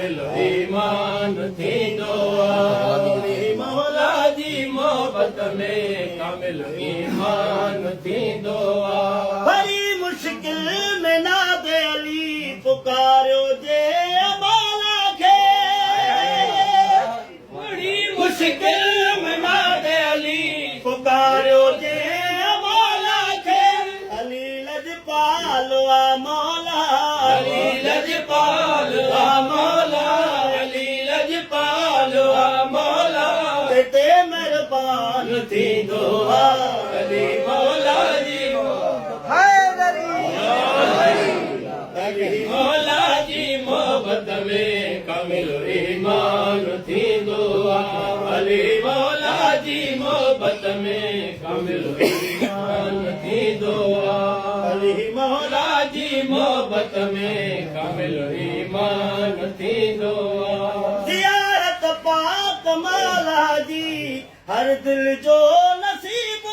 कामिल ईमान थींदो अली मौला जी मोहब्बत में कामिल ईमान थींदो बड़ी मुश्किल में नाद अली पुकारियो जे मौला खे बड़ी मुश्किल में नाद अली पुकारियो जे मौला खे अली लजपाल वा मौला अली लजपाल वा मौला अली लजपाल वा मौला ते मेहरबान थींदो अली मौला जी अली मौला जी मोहब्बत में कामिल ईमान थींदो अली मौला जी मोहब्बत में कामिल ईमान थींदो अली मौला जी मोहब्बत में कामिल ईमान थींदो ज़ियारत पाक मौला जी हर दिल जो नसीब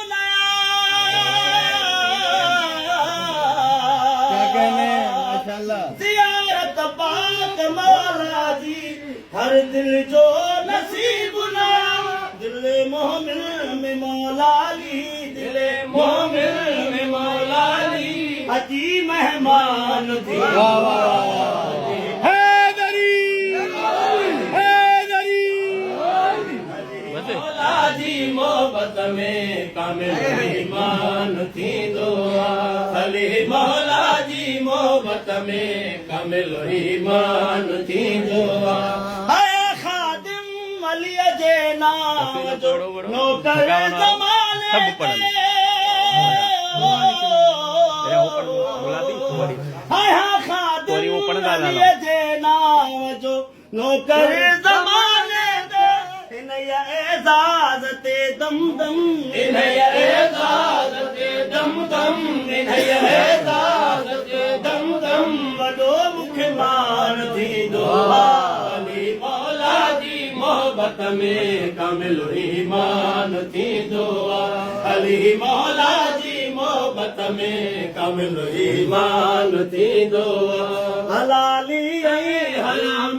ज़ियारत पाक मौला जी हर दिल जो नसीब ना दिल मोमिन में मौला ली दिल मोमिन में मौला ली अजी मेहमान थी मौला जी मोहब्बत में कामिल ईमान थींदो अली मौला जी मोहब्बत में कामिल ईमान थींदो हाय खादिम अली जे नाम जो नौकर ज़माने हाय खादिम अली जे नाम जो नौकर ज़माने इनया एजाज़ ते दम दम इन्हैया एजाज़ ते दम दम इन्हैया एजाज़ ते दम दम वॾो मूंखे मान थींदो अली मौला जी मोहब्बत में कामिल ईमान थींदो अली मौला जी मोहब्बत में कामिल ईमान थींदो हलाली हराम